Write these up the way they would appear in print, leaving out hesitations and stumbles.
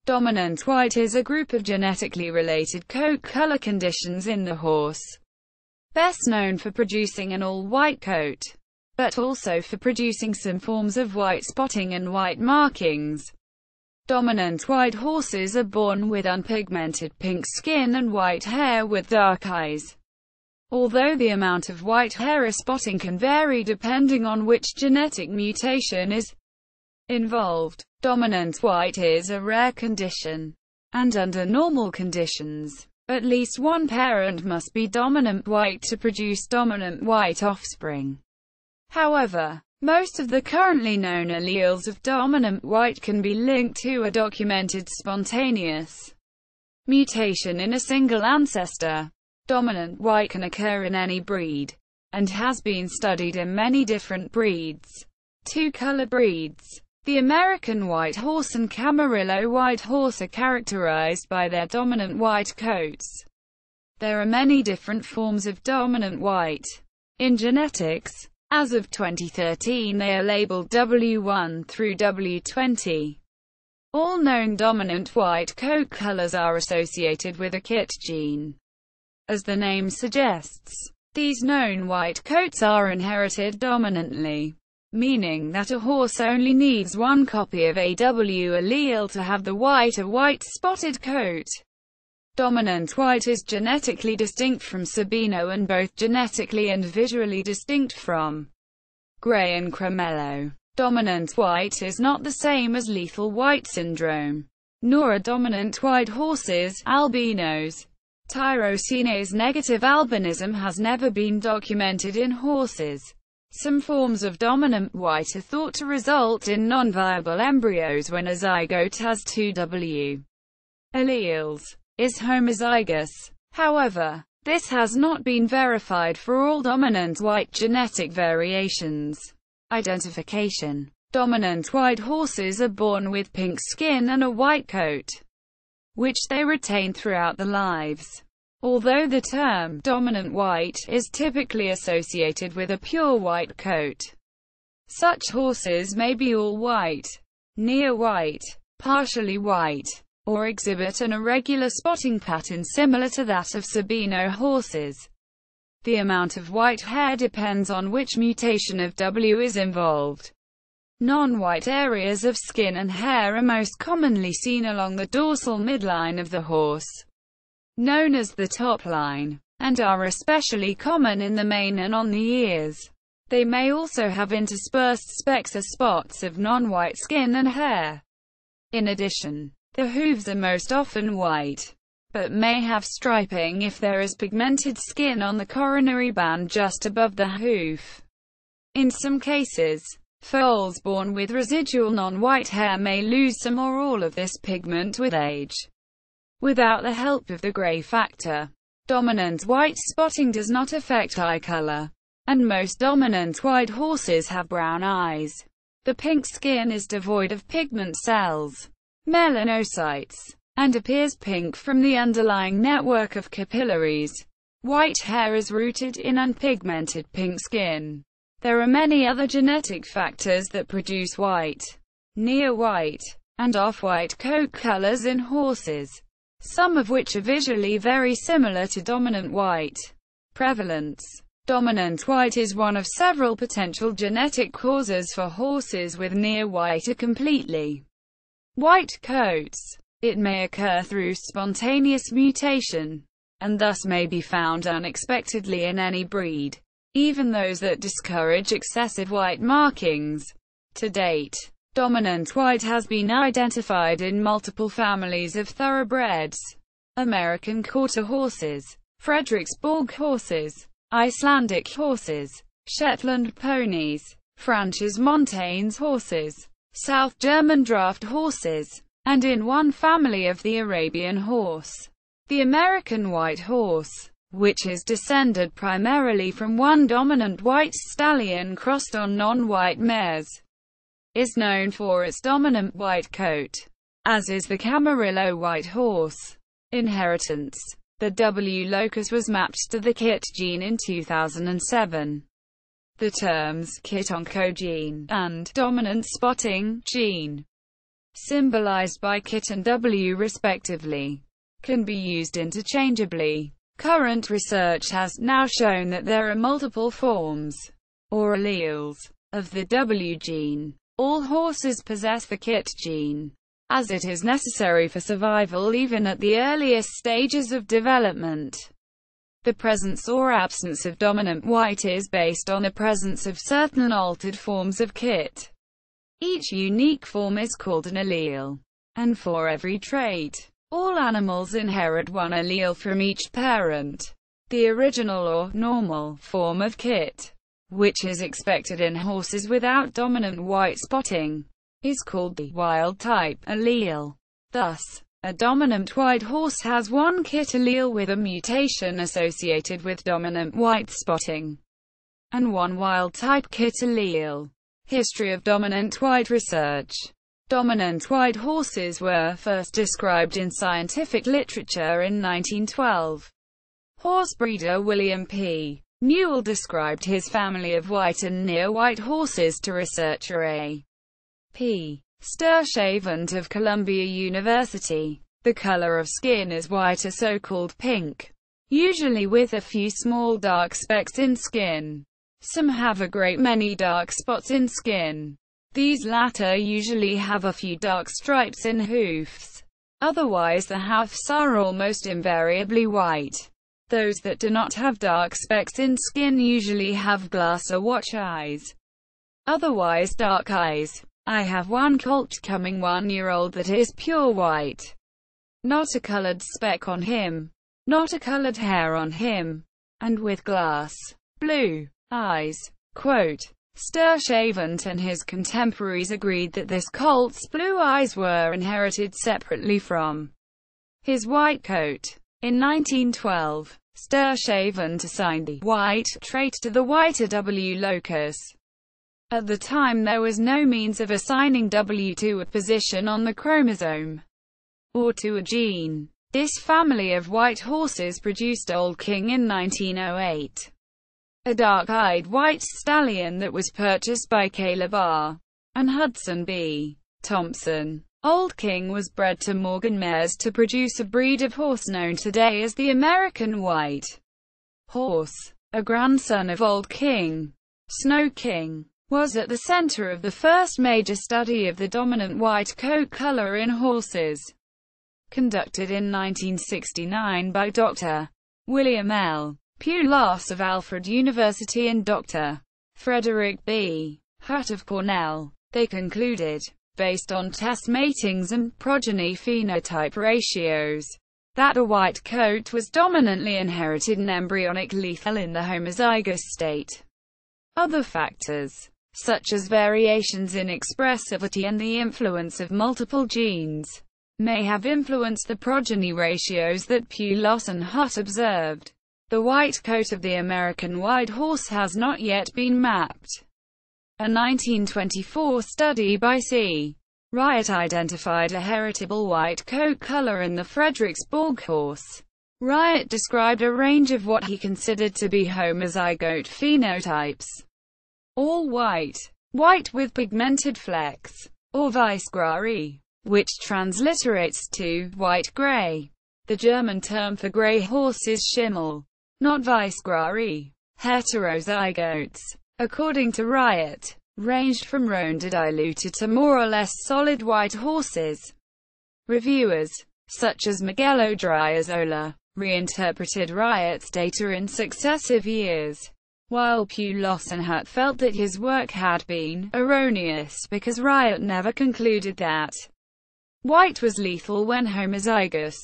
Dominant white is a group of genetically related coat color conditions in the horse, best known for producing an all-white coat, but also for producing some forms of white spotting and white markings. Dominant white horses are born with unpigmented pink skin and white hair with dark eyes. Although the amount of white hair or spotting can vary depending on which genetic mutation is involved, dominant white is a rare condition, and under normal conditions, at least one parent must be dominant white to produce dominant white offspring. However, most of the currently known alleles of dominant white can be linked to a documented spontaneous mutation in a single ancestor. Dominant white can occur in any breed, and has been studied in many different breeds. Two-color breeds, the American white horse and Camarillo white horse, are characterized by their dominant white coats. There are many different forms of dominant white in genetics. As of 2013, they are labeled W1 through W20. All known dominant white coat colors are associated with a KIT gene. As the name suggests, these known white coats are inherited dominantly, meaning that a horse only needs one copy of a W allele to have the white or white spotted coat. Dominant white is genetically distinct from Sabino and both genetically and visually distinct from gray and Camarillo. Dominant white is not the same as lethal white syndrome, nor are dominant white horses albinos. Tyrosinase negative albinism has never been documented in horses. Some forms of dominant white are thought to result in non-viable embryos when a zygote has two W alleles, is homozygous. However, this has not been verified for all dominant white genetic variations. Identification. Dominant white horses are born with pink skin and a white coat, which they retain throughout their lives. Although the term dominant white is typically associated with a pure white coat, such horses may be all white, near white, partially white, or exhibit an irregular spotting pattern similar to that of Sabino horses. The amount of white hair depends on which mutation of W is involved. Non-white areas of skin and hair are most commonly seen along the dorsal midline of the horse, known as the top line, and are especially common in the mane and on the ears. They may also have interspersed specks or spots of non-white skin and hair. In addition, the hooves are most often white, but may have striping if there is pigmented skin on the coronary band just above the hoof. In some cases, foals born with residual non-white hair may lose some or all of this pigment with age, without the help of the gray factor. Dominant white spotting does not affect eye color, and most dominant white horses have brown eyes. The pink skin is devoid of pigment cells, melanocytes, and appears pink from the underlying network of capillaries. White hair is rooted in unpigmented pink skin. There are many other genetic factors that produce white, near white, and off-white coat colors in horses, some of which are visually very similar to dominant white. Prevalence. Dominant white is one of several potential genetic causes for horses with near white or completely white coats. It may occur through spontaneous mutation, and thus may be found unexpectedly in any breed, even those that discourage excessive white markings. To date, dominant white has been identified in multiple families of thoroughbreds: American quarter horses, Fredericksborg horses, Icelandic horses, Shetland ponies, Franches Montaignes horses, South German draft horses, and in one family of the Arabian horse, the American white horse, which is descended primarily from one dominant white stallion crossed on non-white mares, is known for its dominant white coat, as is the Camarillo white horse. Inheritance. The W locus was mapped to the KIT gene in 2007. The terms KIT oncogene and dominant spotting gene symbolized by KIT and W respectively, can be used interchangeably. Current research has now shown that there are multiple forms, or alleles, of the W gene. All horses possess the KIT gene, as it is necessary for survival even at the earliest stages of development. The presence or absence of dominant white is based on the presence of certain altered forms of KIT. Each unique form is called an allele, and for every trait, all animals inherit one allele from each parent. The original or normal form of KIT, which is expected in horses without dominant white spotting, is called the wild-type allele. Thus, a dominant white horse has one KIT allele with a mutation associated with dominant white spotting, and one wild-type KIT allele. History of dominant white research. Dominant white horses were first described in scientific literature in 1912. Horse breeder William P. Newell described his family of white and near-white horses to researcher A. P. Sturtevant of Columbia University. The color of skin is white or so-called pink, usually with a few small dark specks in skin. Some have a great many dark spots in skin. These latter usually have a few dark stripes in hoofs. Otherwise the hoofs are almost invariably white. Those that do not have dark specks in skin usually have glass or watch eyes. Otherwise dark eyes. I have one colt coming 1-year-old that is pure white. Not a colored speck on him. Not a colored hair on him. And with glass blue eyes. Quote, Sturtevant and his contemporaries agreed that this colt's blue eyes were inherited separately from his white coat. In 1912, Sturtevant assigned the white trait to the whiter W locus. At the time there was no means of assigning W to a position on the chromosome, or to a gene. This family of white horses produced Old King in 1908. A dark-eyed white stallion that was purchased by Caleb R. and Hudson B. Thompson. Old King was bred to Morgan mares to produce a breed of horse known today as the American White Horse. A grandson of Old King, Snow King, was at the center of the first major study of the dominant white coat color in horses, conducted in 1969 by Dr. William L. Pulos of Alfred University and Dr. Frederick B. Hutt of Cornell. They concluded, based on test matings and progeny phenotype ratios, that a white coat was dominantly inherited and embryonic lethal in the homozygous state. Other factors, such as variations in expressivity and the influence of multiple genes, may have influenced the progeny ratios that Pulos and Hutt observed. The white coat of the American white horse has not yet been mapped. A 1924 study by C. Riot identified a heritable white coat color in the Fredericksburg horse. Riot described a range of what he considered to be homozygote phenotypes. All white, white with pigmented flecks, or weißgrau, which transliterates to white-gray. The German term for gray horse is Schimmel, not weißgrau. Heterozygotes, according to Riot, ranged from rounded diluted to more or less solid white horses. Reviewers, such as Miguel Odriozola, reinterpreted Riot's data in successive years, while Pulos and Hutt felt that his work had been erroneous because Riot never concluded that white was lethal when homozygous.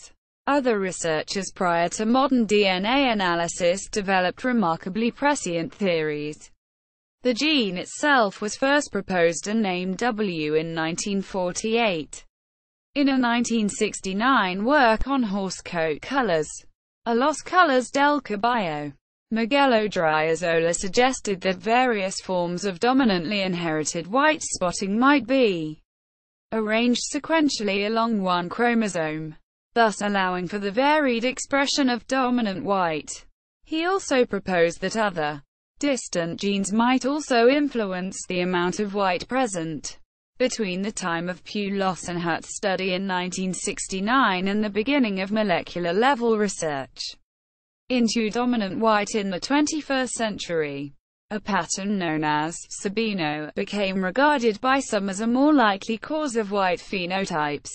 Other researchers prior to modern DNA analysis developed remarkably prescient theories. The gene itself was first proposed and named W in 1948. In a 1969 work on horse coat colors, A Los Colores del Caballo, Miguel Odriozola suggested that various forms of dominantly inherited white spotting might be arranged sequentially along one chromosome, thus allowing for the varied expression of dominant white. He also proposed that other distant genes might also influence the amount of white present. Between the time of Pulos and Hutt's study in 1969 and the beginning of molecular-level research into dominant white in the 21st century, a pattern known as Sabino became regarded by some as a more likely cause of white phenotypes.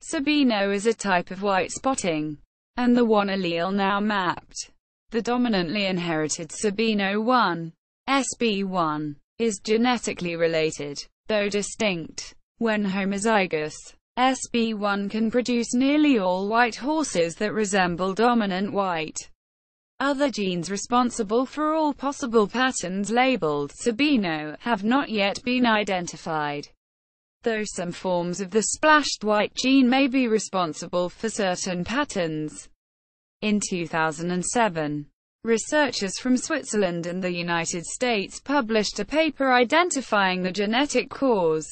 Sabino is a type of white spotting, and the one allele now mapped, the dominantly inherited Sabino1, SB1, is genetically related, though distinct. When homozygous, SB1 can produce nearly all white horses that resemble dominant white. Other genes responsible for all possible patterns labeled Sabino have not yet been identified, though some forms of the splashed white gene may be responsible for certain patterns. In 2007, researchers from Switzerland and the United States published a paper identifying the genetic cause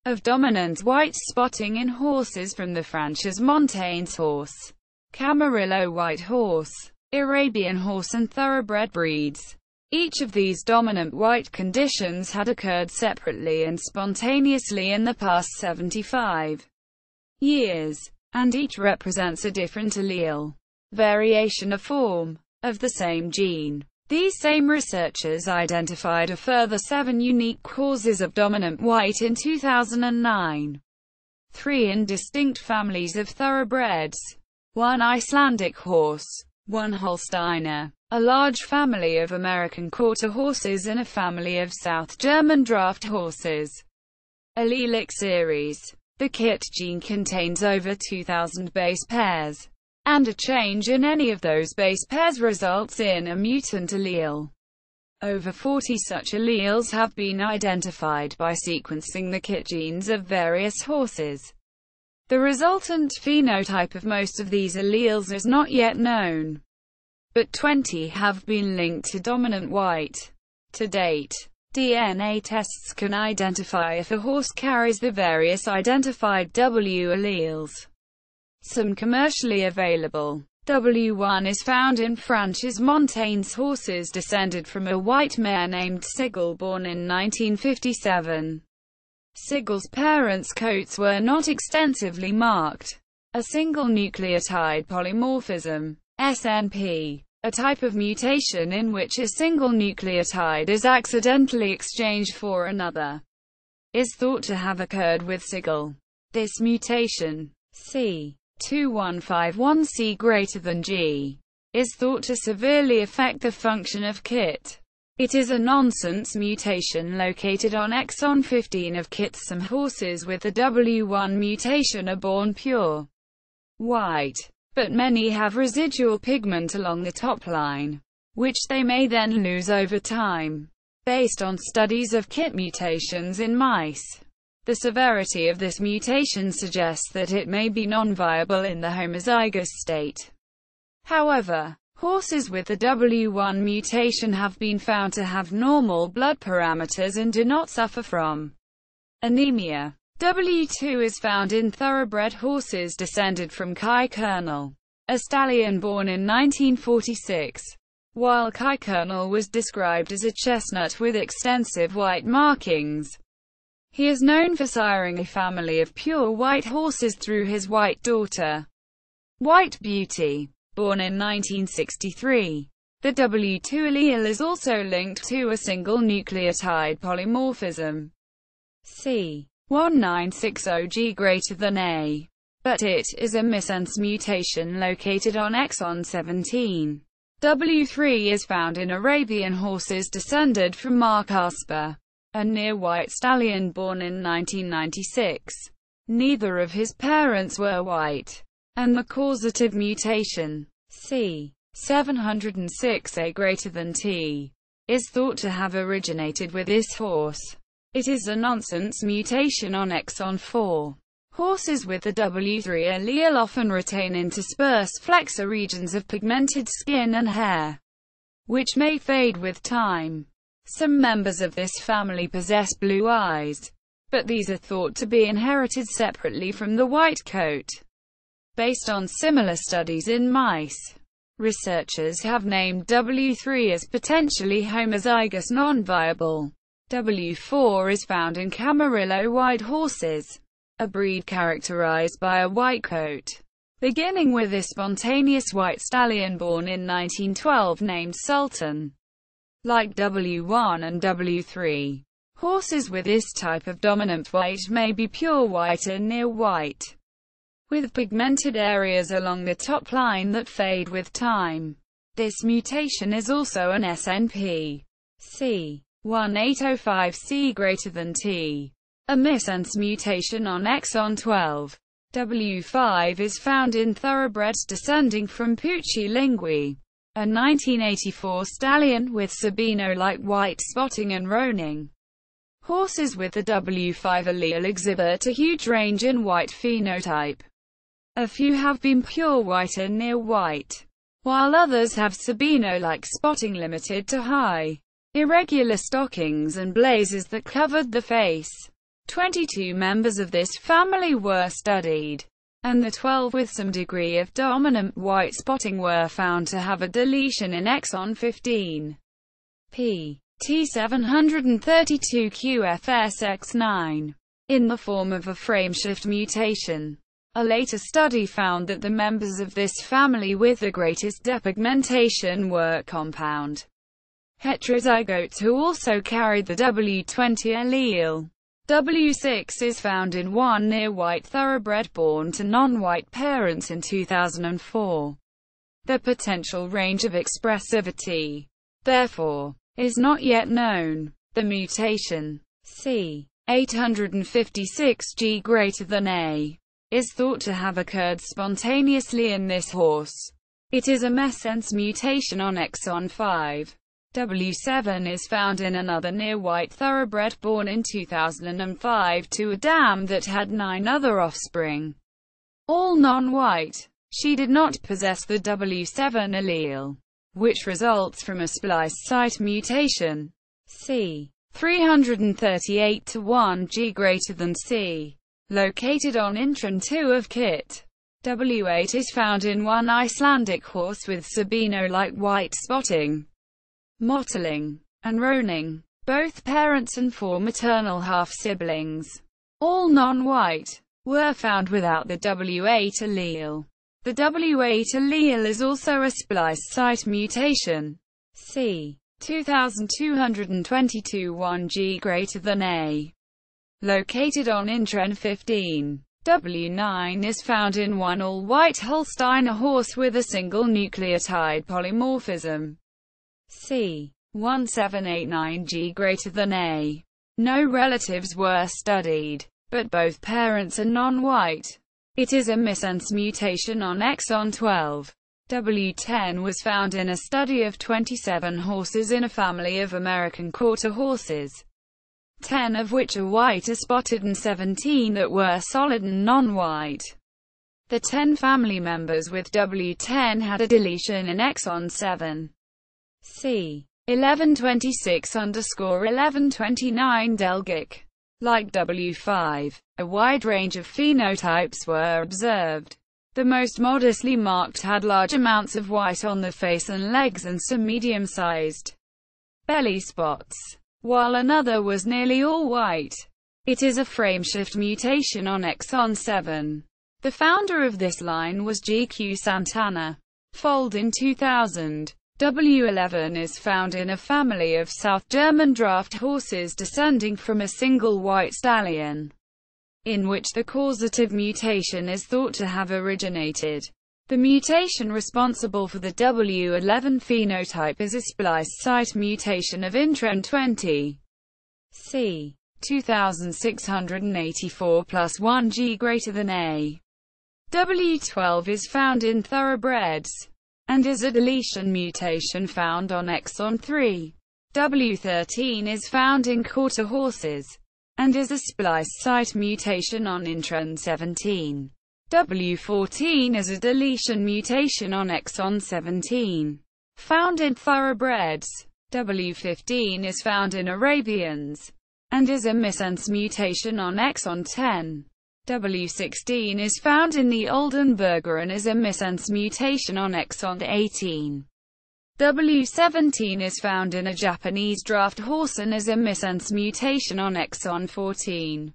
of dominant white spotting in horses from the Franches Montaignes horse, Camarillo white horse, Arabian horse and thoroughbred breeds. Each of these dominant white conditions had occurred separately and spontaneously in the past 75 years, and each represents a different allele, variation of form, of the same gene. These same researchers identified a further 7 unique causes of dominant white in 2009. 3 in distinct families of thoroughbreds, 1 Icelandic horse, 1 Holsteiner, a large family of American quarter horses and a family of South German draft horses. Allelic series. The KIT gene contains over 2,000 base pairs, and a change in any of those base pairs results in a mutant allele. Over 40 such alleles have been identified by sequencing the KIT genes of various horses. The resultant phenotype of most of these alleles is not yet known, but 20 have been linked to dominant white. To date, DNA tests can identify if a horse carries the various identified W alleles. Some commercially available W1 is found in Franches Montaignes horses descended from a white mare named Sigel born in 1957. Sigel's parents' coats were not extensively marked. A single nucleotide polymorphism, SNP, a type of mutation in which a single nucleotide is accidentally exchanged for another, is thought to have occurred with Sigel. This mutation, C2151C greater than G, is thought to severely affect the function of KIT. It is a nonsense mutation located on exon 15 of KIT. Some horses with the W1 mutation are born pure white, but many have residual pigment along the top line, which they may then lose over time. Based on studies of KIT mutations in mice, the severity of this mutation suggests that it may be non-viable in the homozygous state. However, horses with the W1 mutation have been found to have normal blood parameters and do not suffer from anemia. W2 is found in thoroughbred horses descended from Kai Colonel, a stallion born in 1946. While Kai Colonel was described as a chestnut with extensive white markings, he is known for siring a family of pure white horses through his white daughter, White Beauty, born in 1963. The W2 allele is also linked to a single nucleotide polymorphism, C1960G greater than A, but it is a missense mutation located on exon 17. W3 is found in Arabian horses descended from Mark Asper, a near-white stallion born in 1996. Neither of his parents were white, and the causative mutation, C706A greater than T, is thought to have originated with this horse. It is a nonsense mutation on exon 4. Horses with the W3 allele often retain interspersed flexor regions of pigmented skin and hair, which may fade with time. Some members of this family possess blue eyes, but these are thought to be inherited separately from the white coat. Based on similar studies in mice, researchers have named W3 as potentially homozygous non-viable. W4 is found in Camarillo white horses, a breed characterized by a white coat, beginning with a spontaneous white stallion born in 1912 named Sultan. Like W1 and W3, horses with this type of dominant white may be pure white and near white, with pigmented areas along the top line that fade with time. This mutation is also an SNP. C1805C greater than T. A missense mutation on exon 12. W5 is found in thoroughbreds descending from Pucci Lingui, a 1984 stallion with Sabino-like white spotting and roaning. Horses with the W5 allele exhibit a huge range in white phenotype. A few have been pure white and near white, while others have Sabino-like spotting limited to high, irregular stockings and blazes that covered the face. 22 members of this family were studied, and the 12 with some degree of dominant white spotting were found to have a deletion in exon 15. P. T732QFSX9, in the form of a frameshift mutation. A later study found that the members of this family with the greatest depigmentation were compound heterozygotes who also carried the W20 allele. W6 is found in one near-white thoroughbred born to non-white parents in 2004. The potential range of expressivity, therefore, is not yet known. The mutation C856G greater than A is thought to have occurred spontaneously in this horse. It is a missense mutation on exon 5. W7 is found in another near-white thoroughbred born in 2005 to a dam that had 9 other offspring, all non-white. She did not possess the W7 allele, which results from a splice site mutation. C338-1G greater than C, located on intron 2 of KIT. W8 is found in one Icelandic horse with Sabino-like white spotting, mottling, and roaning. Both parents and 4 maternal half-siblings, all non-white, were found without the W8 allele. The W8 allele is also a splice site mutation. C2222-1G greater than A, located on intron 15. W9 is found in one all-white Holsteiner horse with a single nucleotide polymorphism. C1789G greater than A. No relatives were studied, but both parents are non-white. It is a missense mutation on exon 12. W10 was found in a study of 27 horses in a family of American quarter horses, 10 of which are white or spotted and 17 that were solid and non-white. The 10 family members with W10 had a deletion in exon 7. C1126_1129 Delgic. Like W5, a wide range of phenotypes were observed. The most modestly marked had large amounts of white on the face and legs and some medium-sized belly spots, while another was nearly all white. It is a frameshift mutation on exon 7. The founder of this line was G.Q. Santana. Fold in 2000. W11 is found in a family of South German draft horses descending from a single white stallion, in which the causative mutation is thought to have originated. The mutation responsible for the W11 phenotype is a splice site mutation of intron 20. C2684+1G greater than A. W12 is found in thoroughbreds, and is a deletion mutation found on exon 3. W13 is found in quarter horses, and is a splice site mutation on intron 17. W14 is a deletion mutation on exon 17, found in thoroughbreds. W15 is found in Arabians, and is a missense mutation on exon 10. W16 is found in the Oldenburger and is a missense mutation on exon 18. W17 is found in a Japanese draft horse and is a missense mutation on exon 14.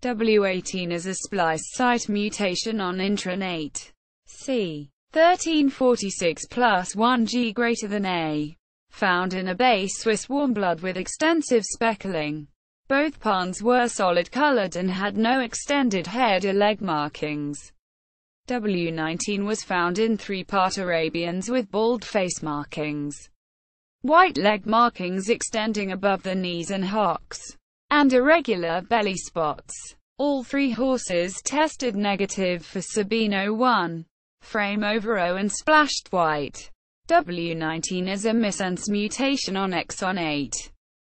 W18 is a splice site mutation on intron 8. C. 1346 plus 1 G greater than A. Found in a bay Swiss warm blood with extensive speckling. Both pawns were solid-colored and had no extended head or leg markings. W19 was found in 3-part Arabians with bald face markings, white leg markings extending above the knees and hocks, and irregular belly spots. All 3 horses tested negative for Sabino1, frame over O and splashed white. W19 is a missense mutation on exon 8.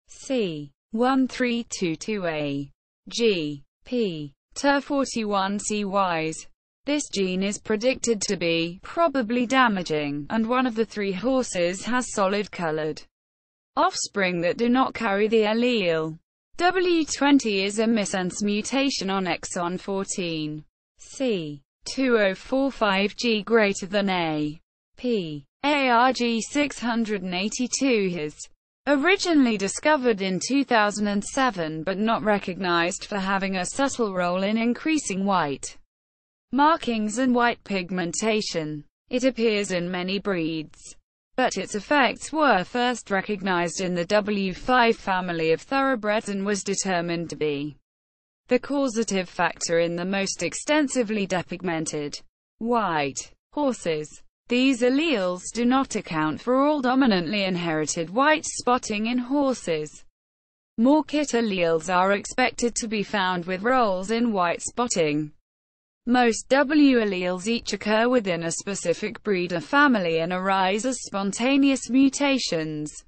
C. 1322A. G. P. TER41CYs. This gene is predicted to be probably damaging, and one of the 3 horses has solid-colored offspring that do not carry the allele. W20 is a missense mutation on exon 14. C. 2045G greater than A. P. ARG 682 is originally discovered in 2007 but not recognized for having a subtle role in increasing white markings and white pigmentation. It appears in many breeds, but its effects were first recognized in the W5 family of thoroughbreds and was determined to be the causative factor in the most extensively depigmented white horses. These alleles do not account for all dominantly inherited white spotting in horses. More KIT alleles are expected to be found with roles in white spotting. Most W alleles each occur within a specific breed or family and arise as spontaneous mutations.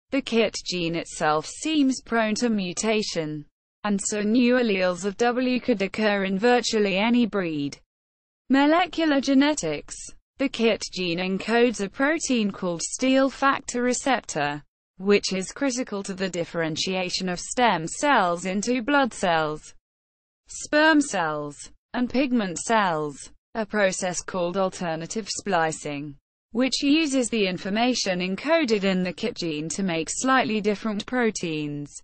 The KIT gene itself seems prone to mutation, and so new alleles of W could occur in virtually any breed. Molecular genetics. The KIT gene encodes a protein called steal factor receptor, which is critical to the differentiation of stem cells into blood cells, sperm cells, and pigment cells, a process called alternative splicing, which uses the information encoded in the KIT gene to make slightly different proteins,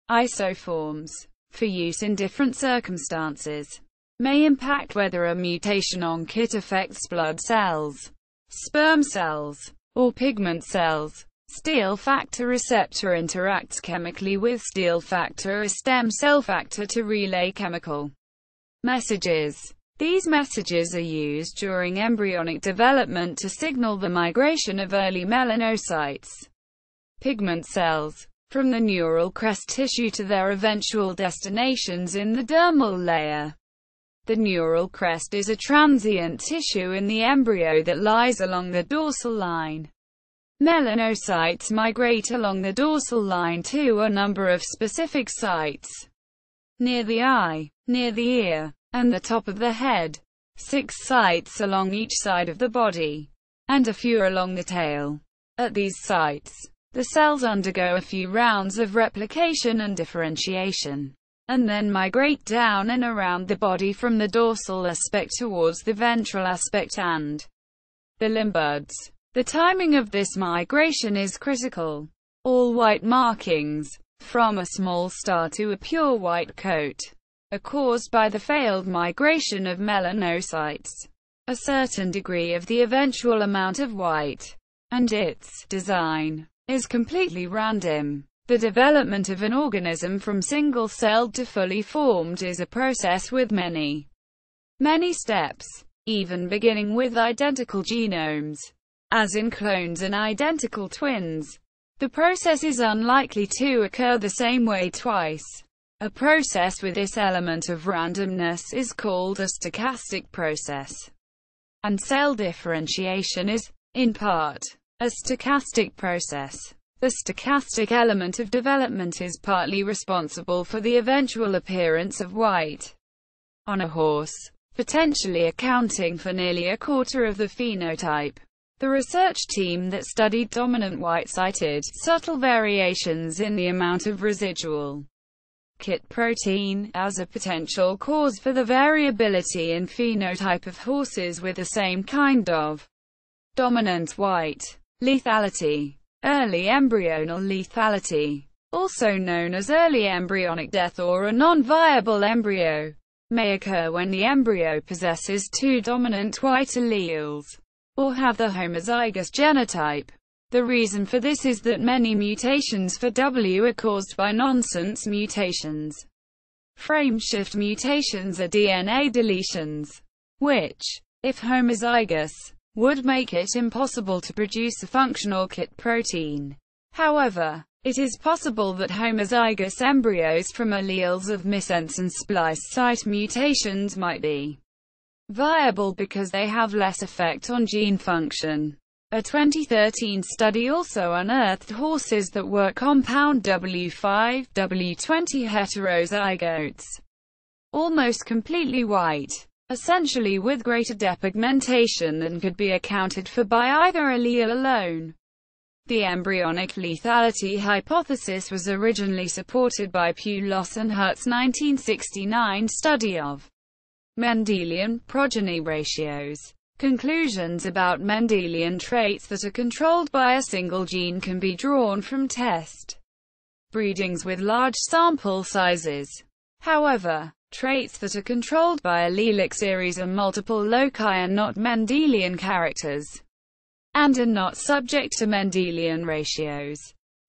isoforms, for use in different circumstances. May impact whether a mutation on KIT affects blood cells, sperm cells, or pigment cells. Steal factor receptor interacts chemically with steal factor, a stem cell factor, to relay chemical messages. These messages are used during embryonic development to signal the migration of early melanocytes, pigment cells, from the neural crest tissue to their eventual destinations in the dermal layer. The neural crest is a transient tissue in the embryo that lies along the dorsal line. Melanocytes migrate along the dorsal line to a number of specific sites near the eye, near the ear, and the top of the head, 6 sites along each side of the body, and a few along the tail. At these sites, the cells undergo a few rounds of replication and differentiation, and then migrate down and around the body from the dorsal aspect towards the ventral aspect and the limb buds. The timing of this migration is critical. All white markings, from a small star to a pure white coat, are caused by the failed migration of melanocytes. A certain degree of the eventual amount of white, and its design, is completely random. The development of an organism from single-celled to fully formed is a process with many steps, even beginning with identical genomes. As in clones and identical twins, the process is unlikely to occur the same way twice. A process with this element of randomness is called a stochastic process, and cell differentiation is, in part, a stochastic process. The stochastic element of development is partly responsible for the eventual appearance of white on a horse, potentially accounting for nearly a quarter of the phenotype. The research team that studied dominant white cited subtle variations in the amount of residual KIT protein as a potential cause for the variability in phenotype of horses with the same kind of dominant white. Lethality. Early embryonal lethality, also known as early embryonic death or a non-viable embryo, may occur when the embryo possesses two dominant white alleles, or have the homozygous genotype. The reason for this is that many mutations for W are caused by nonsense mutations. Frameshift mutations are DNA deletions, which, if homozygous, would make it impossible to produce a functional KIT protein. However, it is possible that homozygous embryos from alleles of missense and splice site mutations might be viable because they have less effect on gene function. A 2013 study also unearthed horses that were compound W5, W20 heterozygotes, almost completely white, essentially with greater depigmentation than could be accounted for by either allele alone. The embryonic lethality hypothesis was originally supported by Pulos and Hurt's 1969 study of Mendelian progeny ratios. Conclusions about Mendelian traits that are controlled by a single gene can be drawn from test breedings with large sample sizes. However, traits that are controlled by allelic series or multiple loci are not Mendelian characters, and are not subject to Mendelian ratios.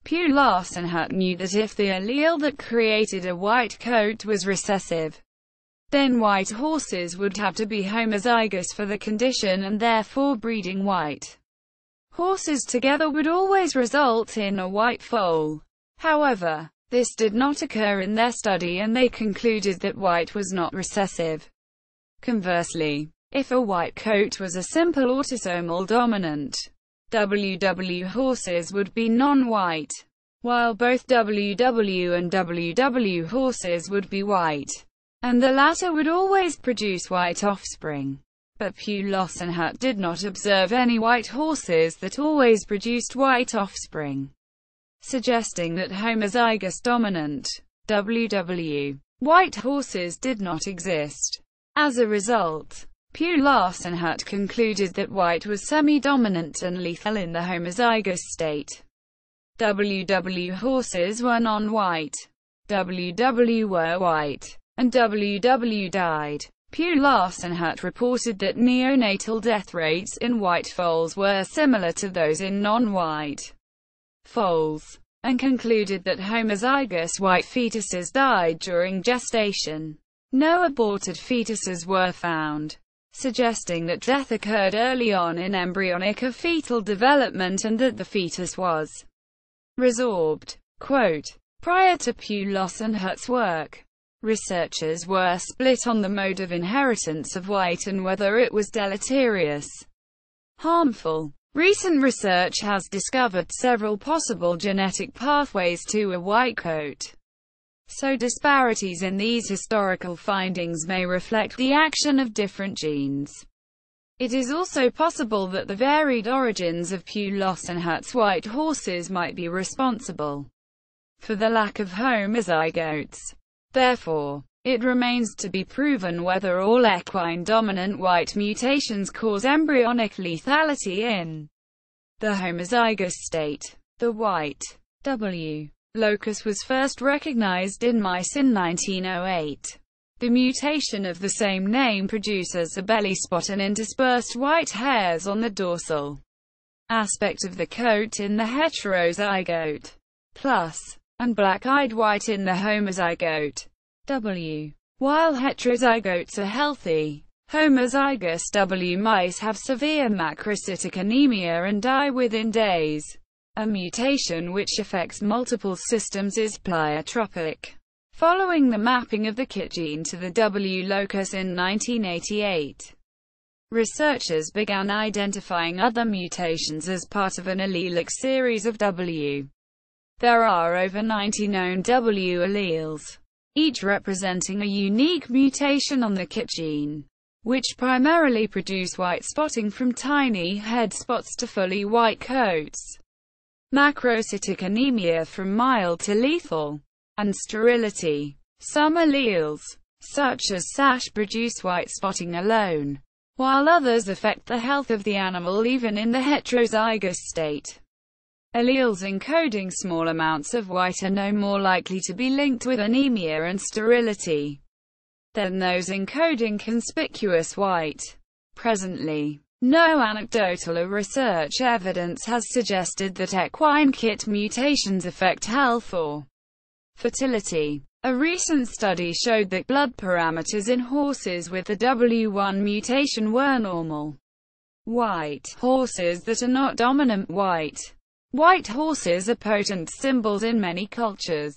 Pulos and Hurt knew that if the allele that created a white coat was recessive, then white horses would have to be homozygous for the condition, and therefore breeding white horses together would always result in a white foal. However, this did not occur in their study, and they concluded that white was not recessive. Conversely, if a white coat was a simple autosomal dominant, WW horses would be non-white, while both WW and WW horses would be white, and the latter would always produce white offspring. But Pulos and Hurt did not observe any white horses that always produced white offspring, suggesting that homozygous dominant WW white horses did not exist. As a result, Pulos and Hurt concluded that white was semi-dominant and lethal in the homozygous state. WW horses were non-white, WW were white, and WW died. Pulos and Hurt reported that neonatal death rates in white foals were similar to those in non-white foals, and concluded that homozygous white fetuses died during gestation. No aborted fetuses were found, suggesting that death occurred early on in embryonic or fetal development and that the fetus was resorbed. Quote, prior to Pulos and Hurt's work, researchers were split on the mode of inheritance of white and whether it was deleterious, harmful. Recent research has discovered several possible genetic pathways to a white coat, so disparities in these historical findings may reflect the action of different genes. It is also possible that the varied origins of Pulos and Hurt's white horses might be responsible for the lack of homozygotes. Therefore, it remains to be proven whether all equine dominant white mutations cause embryonic lethality in the homozygous state. The white W locus was first recognized in mice in 1908. The mutation of the same name produces a belly spot and interspersed white hairs on the dorsal aspect of the coat in the heterozygote, plus, and black-eyed white in the homozygote W. While heterozygotes are healthy, homozygous W mice have severe macrocytic anemia and die within days. A mutation which affects multiple systems is pleiotropic. Following the mapping of the KIT gene to the W locus in 1988, researchers began identifying other mutations as part of an allelic series of W. There are over 90 known W alleles, each representing a unique mutation on the KIT gene, which primarily produce white spotting from tiny head spots to fully white coats, macrocytic anemia from mild to lethal, and sterility. Some alleles, such as SASH, produce white spotting alone, while others affect the health of the animal even in the heterozygous state. Alleles encoding small amounts of white are no more likely to be linked with anemia and sterility than those encoding conspicuous white. Presently, no anecdotal or research evidence has suggested that equine kit mutations affect health or fertility. A recent study showed that blood parameters in horses with the W1 mutation were normal. White horses that are not dominant white. White horses are potent symbols in many cultures.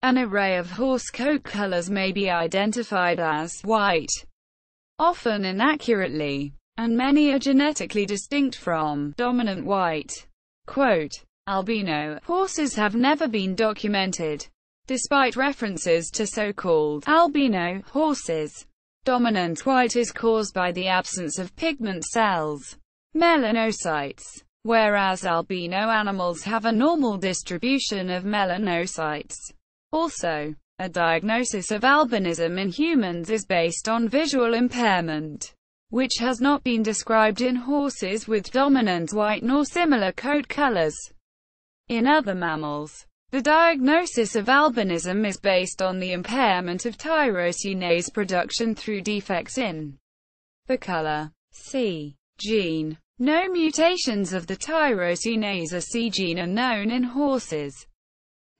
An array of horse coat colors may be identified as white, often inaccurately, and many are genetically distinct from dominant white. Quote, albino horses have never been documented, despite references to so-called albino horses. Dominant white is caused by the absence of pigment cells, melanocytes, whereas albino animals have a normal distribution of melanocytes. Also, a diagnosis of albinism in humans is based on visual impairment, which has not been described in horses with dominant white nor similar coat colors. In other mammals, the diagnosis of albinism is based on the impairment of tyrosinase production through defects in the color C gene. No mutations of the tyrosinase C gene are known in horses.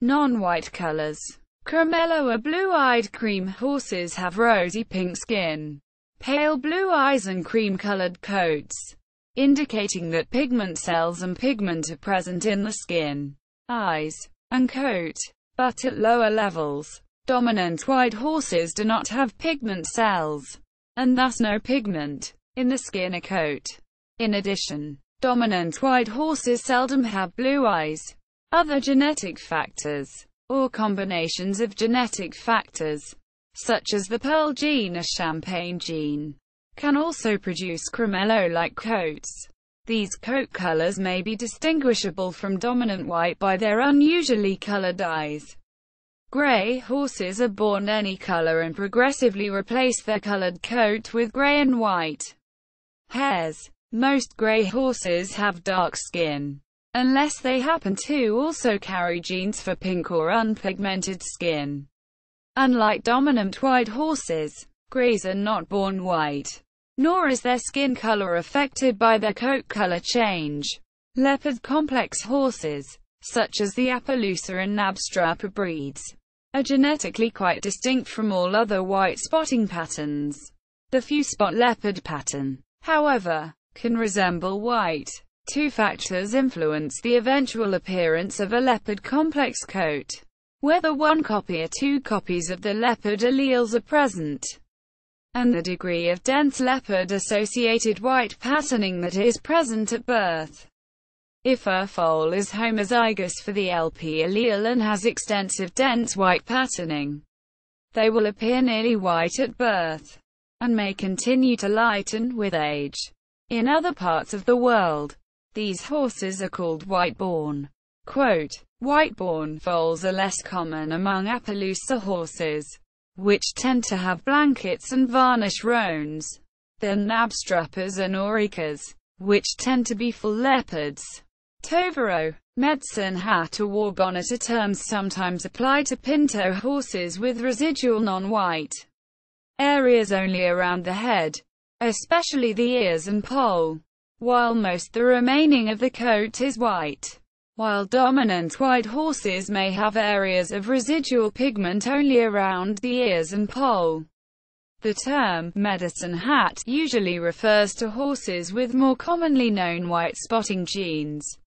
Non-white colors. Camarillo or blue-eyed cream horses have rosy pink skin, pale blue eyes and cream-colored coats, indicating that pigment cells and pigment are present in the skin, eyes, and coat, but at lower levels. Dominant white horses do not have pigment cells, and thus no pigment, in the skin or coat. In addition, dominant white horses seldom have blue eyes. Other genetic factors, or combinations of genetic factors, such as the Pearl gene or Champagne gene, can also produce Camarillo-like coats. These coat colors may be distinguishable from dominant white by their unusually colored eyes. Gray horses are born any color and progressively replace their colored coat with gray and white hairs. Most gray horses have dark skin, unless they happen to also carry genes for pink or unpigmented skin. Unlike dominant white horses, grays are not born white, nor is their skin color affected by their coat color change. Leopard complex horses, such as the Appaloosa and Knabstrapper breeds, are genetically quite distinct from all other white spotting patterns. The few-spot leopard pattern, however, can resemble white. Two factors influence the eventual appearance of a leopard complex coat: whether one copy or two copies of the leopard alleles are present, and the degree of dense leopard-associated white patterning that is present at birth. If a foal is homozygous for the LP allele and has extensive dense white patterning, they will appear nearly white at birth, and may continue to lighten with age. In other parts of the world, these horses are called white-born. Quote, white-born foals are less common among Appaloosa horses, which tend to have blankets and varnish roans, than Knabstrappers and Auricas, which tend to be full leopards. Tovero, medicine hat or war bonnet are terms sometimes applied to pinto horses with residual non-white areas only around the head, especially the ears and poll, while most the remaining of the coat is white. While dominant white horses may have areas of residual pigment only around the ears and poll. The term medicine hat usually refers to horses with more commonly known white spotting genes,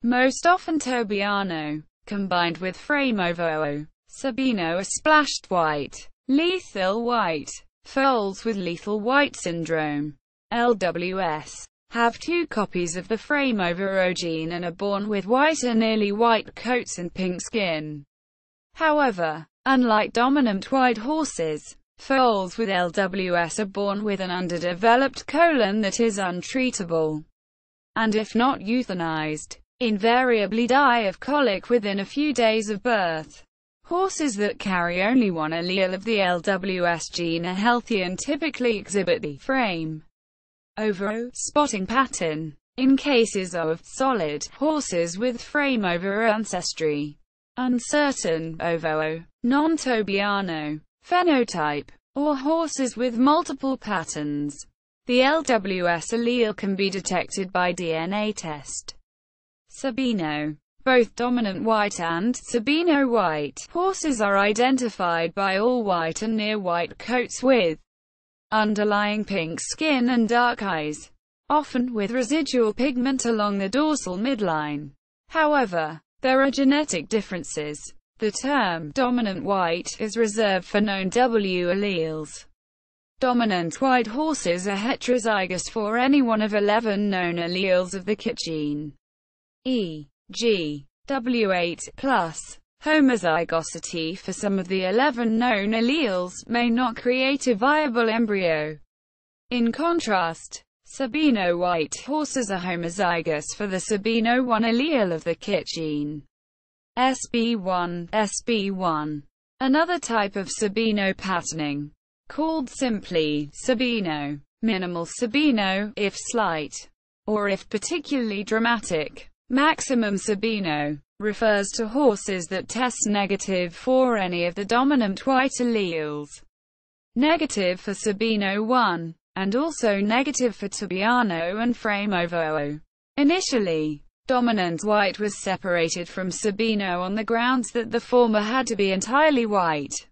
most often Tobiano, combined with Framovo, Sabino or splashed white, lethal white. Foals with lethal white syndrome, LWS, have two copies of the Framovo gene and are born with white or nearly white coats and pink skin. However, unlike dominant white horses, foals with LWS are born with an underdeveloped colon that is untreatable, and if not euthanized, invariably die of colic within a few days of birth. Horses that carry only one allele of the LWS gene are healthy and typically exhibit the frame ovo spotting pattern. In cases of solid horses with frame over ancestry, uncertain ovo, non-Tobiano phenotype, or horses with multiple patterns, the LWS allele can be detected by DNA test. Sabino. Both dominant white and Sabino white horses are identified by all-white and near-white coats with underlying pink skin and dark eyes, often with residual pigment along the dorsal midline. However, there are genetic differences. The term dominant white is reserved for known W alleles. Dominant white horses are heterozygous for any one of 11 known alleles of the KIT gene, e.g. W8+. Homozygosity for some of the 11 known alleles may not create a viable embryo. In contrast, Sabino white horses are homozygous for the Sabino1 allele of the KIT gene, SB1. Another type of Sabino patterning, called simply Sabino, minimal Sabino, if slight, or if particularly dramatic, maximum Sabino, refers to horses that test negative for any of the dominant white alleles, negative for Sabino1, and also negative for Tobiano and frame ovo. Initially, dominant white was separated from Sabino on the grounds that the former had to be entirely white,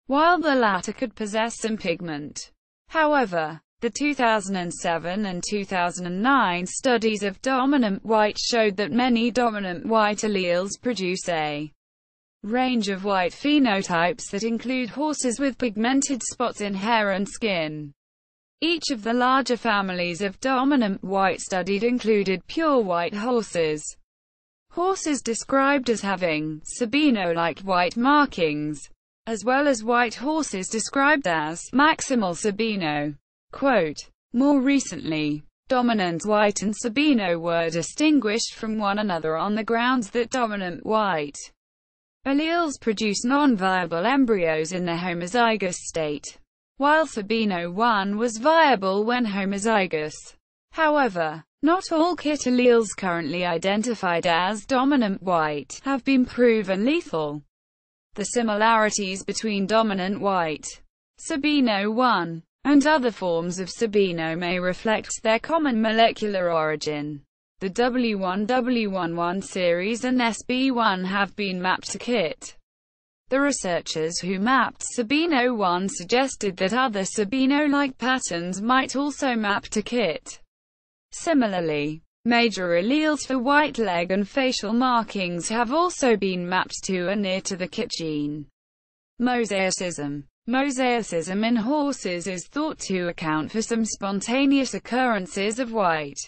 while the latter could possess some pigment. However, the 2007 and 2009 studies of dominant white showed that many dominant white alleles produce a range of white phenotypes that include horses with pigmented spots in hair and skin. Each of the larger families of dominant white studied included pure white horses, horses described as having Sabino-like white markings, as well as white horses described as maximal Sabino. Quote, more recently, dominant white and Sabino were distinguished from one another on the grounds that dominant white alleles produce non-viable embryos in their homozygous state, while Sabino1 was viable when homozygous. However, not all KIT alleles currently identified as dominant white have been proven lethal. The similarities between dominant white, Sabino1, and other forms of Sabino may reflect their common molecular origin. The W1W11 series and SB1 have been mapped to KIT. The researchers who mapped Sabino1 suggested that other Sabino-like patterns might also map to KIT. Similarly, major alleles for white leg and facial markings have also been mapped to or near to the KIT gene. Mosaicism. Mosaicism in horses is thought to account for some spontaneous occurrences of white,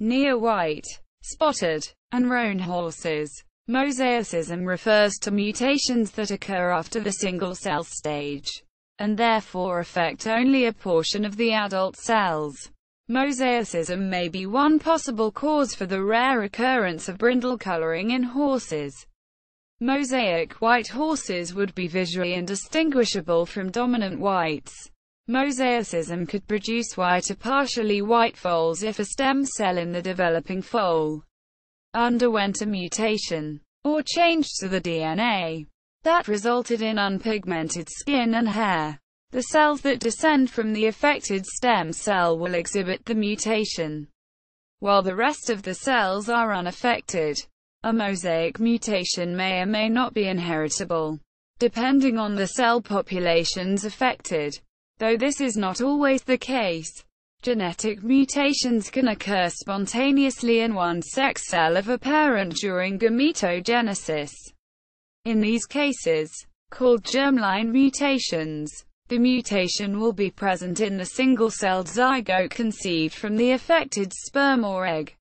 near-white, spotted, and roan horses. Mosaicism refers to mutations that occur after the single-cell stage, and therefore affect only a portion of the adult cells. Mosaicism may be one possible cause for the rare occurrence of brindle coloring in horses. Mosaic white horses would be visually indistinguishable from dominant whites. Mosaicism could produce white or partially white foals if a stem cell in the developing foal underwent a mutation, or changed to the DNA, that resulted in unpigmented skin and hair. The cells that descend from the affected stem cell will exhibit the mutation, while the rest of the cells are unaffected. A mosaic mutation may or may not be inheritable, depending on the cell populations affected. Though this is not always the case, genetic mutations can occur spontaneously in one sex cell of a parent during gametogenesis. In these cases, called germline mutations, the mutation will be present in the single-celled zygote conceived from the affected sperm or egg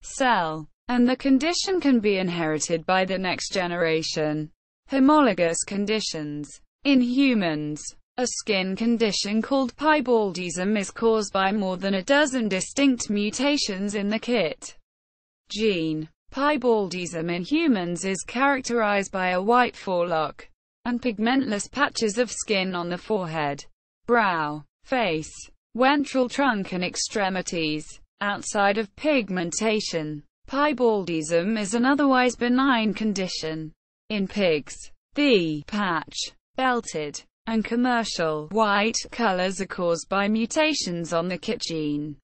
cell, and the condition can be inherited by the next generation. Homologous conditions. In humans, a skin condition called piebaldism is caused by more than a dozen distinct mutations in the KIT gene. Piebaldism in humans is characterized by a white forelock and pigmentless patches of skin on the forehead, brow, face, ventral trunk and extremities. Outside of pigmentation, piebaldism is an otherwise benign condition. In pigs, the patch, belted, and commercial white colors are caused by mutations on the KIT gene.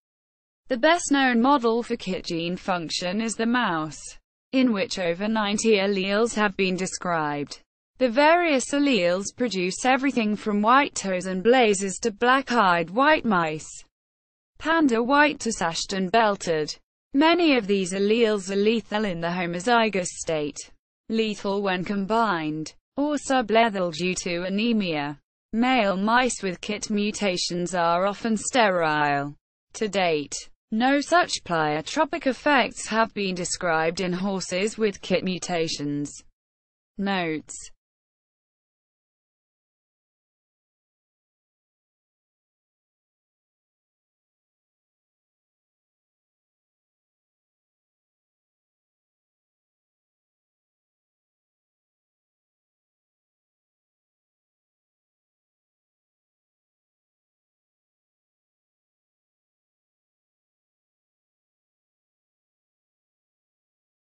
The best-known model for KIT gene function is the mouse, in which over 90 alleles have been described. The various alleles produce everything from white toes and blazes to black-eyed white mice, panda white to sashed and belted. Many of these alleles are lethal in the homozygous state, lethal when combined, or sublethal due to anemia. Male mice with KIT mutations are often sterile. To date, no such pleiotropic effects have been described in horses with KIT mutations. Notes